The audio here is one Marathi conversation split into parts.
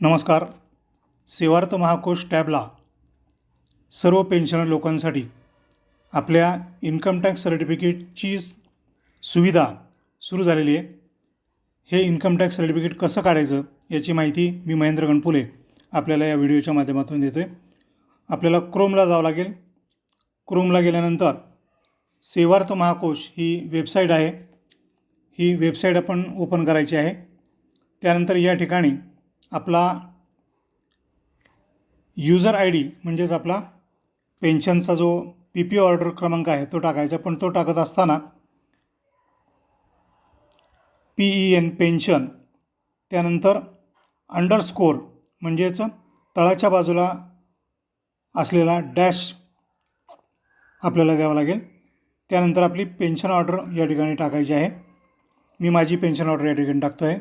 नमस्कार. सेवार्थ महाकोश टॅबला सर्व पेन्शनर लोकांसाठी आपल्या इन्कम टॅक्स सर्टिफिकेटची सुविधा सुरू झालेली आहे. हे इन्कम टॅक्स सर्टिफिकेट कसं काढायचं याची माहिती मी महेंद्र गणपुले आपल्याला या व्हिडिओच्या माध्यमातून देतो आहे. आपल्याला क्रोमला जावं लागेल. क्रोमला गेल्यानंतर सेवार्थ महाकोश ही वेबसाईट आहे. ही वेबसाईट आपण ओपन करायची आहे. त्यानंतर या ठिकाणी आपला यूजर आय डी म्हणजेच आपला पेन्शनचा जो PPO ऑर्डर क्रमांक आहे तो टाकायचा. पण तो टाकत असताना PEN पेन्शन त्यानंतर अंडरस्कोर म्हणजेच तळाच्या बाजूला असलेला डॅश आपल्याला द्यावा लागेल. त्यानंतर आपली पेन्शन ऑर्डर या ठिकाणी टाकायची आहे. मी माझी पेन्शन ऑर्डर या ठिकाणी टाकतो आहे.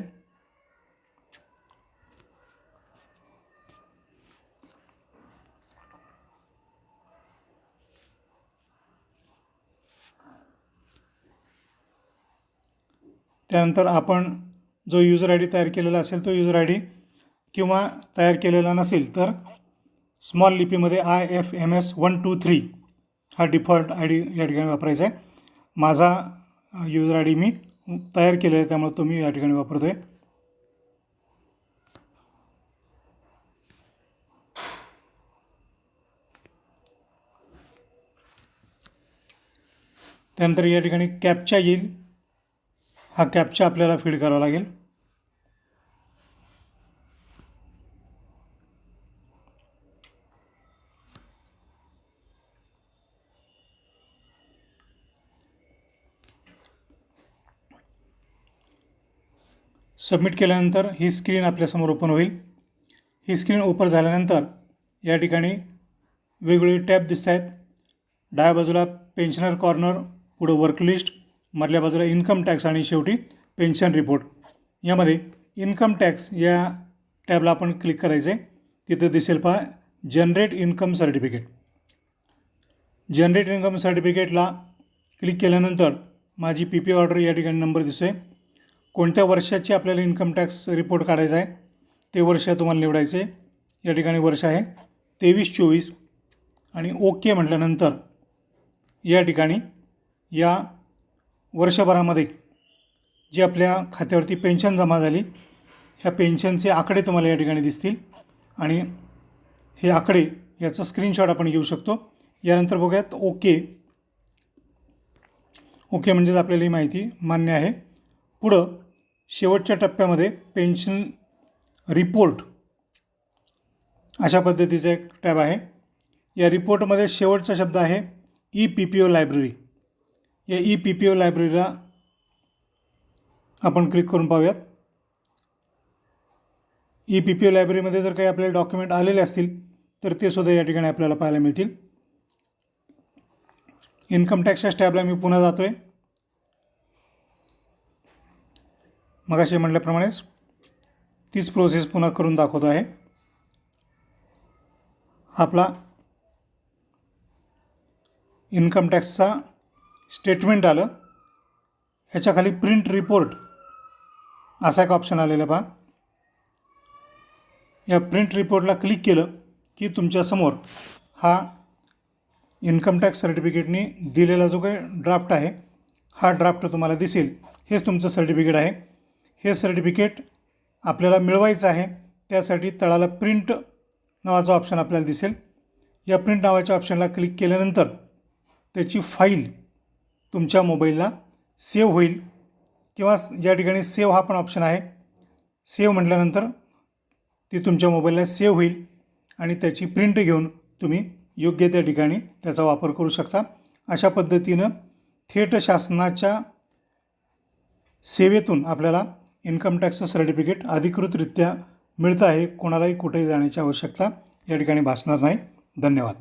त्यानंतर आपण जो यूजर आय डी तयार केलेला असेल तो यूजर आय डी किंवा तयार केलेला नसेल तर स्मॉल लिपीमध्ये IFMS 123 हा डिफॉल्ट आय डी या ठिकाणी वापरायचा आहे. माझा यूजर आय डी मी तयार केलेला आहे त्यामुळे तो मी या ठिकाणी वापरतो आहे. त्यानंतर या ठिकाणी कॅप्चा येईल. हा कॅप्चा आपल्याला फीड करावा लागेल. सबमिट केल्यानंतर ही स्क्रीन आपल्यासमोर ओपन होईल. ही स्क्रीन ओपन झाल्यानंतर या ठिकाणी वेगवेगळे टॅब दिसत आहेत. डाव्या बाजूला पेन्शनर कॉर्नर, पुढं वर्क लिस्ट, मधल्या बाजूला इन्कम टॅक्स आणि शेवटी पेन्शन रिपोर्ट. यामध्ये इन्कम टॅक्स या टॅबला आपण क्लिक करायचे. तिथं दिसेल पहा generate income certificate. Generate income सर्टिफिकेटला क्लिक केल्यानंतर माझी PPO ऑर्डर या ठिकाणी नंबर दिसतोय. कोणत्या वर्षाची आपल्याला इन्कम टॅक्स रिपोर्ट काढायचा आहे ते वर्ष तुम्हाला निवडायचे. या ठिकाणी वर्ष आहे 23-24 आणि ओके म्हटल्यानंतर या ठिकाणी या वर्षभरामध्ये जी आपल्या खात्यावरती पेन्शन जमा झाली ह्या पेन्शनचे आकडे तुम्हाला या ठिकाणी दिसतील आणि हे आकडे याचा स्क्रीनशॉट आपण घेऊ शकतो. यानंतर बघूयात ओके. ओके म्हणजेच आपल्याला ही माहिती मान्य आहे. पुढं शेवटच्या टप्प्यामध्ये पेन्शन रिपोर्ट अशा पद्धतीचा एक टॅब आहे. या रिपोर्टमध्ये शेवटचा शब्द आहे EPPO लायब्ररी. या EPPO लायब्ररीला आपण क्लिक करून पाहूयात. EPPO लायब्ररीमध्ये जर काही आपल्याला डॉक्युमेंट आलेले असतील तर ते सुद्धा या ठिकाणी आपल्याला पाहायला मिळतील. इन्कम टॅक्सच्या टॅबला मी पुन्हा जातो आहे. मगाशी म्हटल्याप्रमाणेच तीच प्रोसेस पुन्हा करून दाखवतो आहे. आपला इन्कम टॅक्सचा स्टेटमेंट आलं. ह्याच्याखाली प्रिंट रिपोर्ट असा एक ऑप्शन आलेला पहा. या प्रिंट रिपोर्टला क्लिक केलं की तुमच्यासमोर हा इन्कम टॅक्स सर्टिफिकेटनी दिलेला जो काही ड्राफ्ट आहे हा ड्राफ्ट तुम्हाला दिसेल. हेच तुमचं सर्टिफिकेट आहे. हे सर्टिफिकेट आपल्याला मिळवायचं आहे. त्यासाठी तळाला प्रिंट नावाचा ऑप्शन आपल्याला दिसेल. या प्रिंट नावाच्या ऑप्शनला क्लिक केल्यानंतर त्याची फाईल तुमच्या मोबाईलला सेव्ह होईल किंवा या ठिकाणी सेव्ह हा पण ऑप्शन आहे. सेव्ह म्हटल्यानंतर ती तुमच्या मोबाईलला सेव्ह होईल आणि त्याची प्रिंट घेऊन तुम्ही योग्य त्या ठिकाणी त्याचा वापर करू शकता. अशा पद्धतीनं थेट शासनाच्या सेवेतून आपल्याला इन्कम टॅक्सचं सर्टिफिकेट अधिकृतरित्या मिळतं आहे. कोणालाही कुठेही जाण्याची आवश्यकता या ठिकाणी भासणार नाही. धन्यवाद.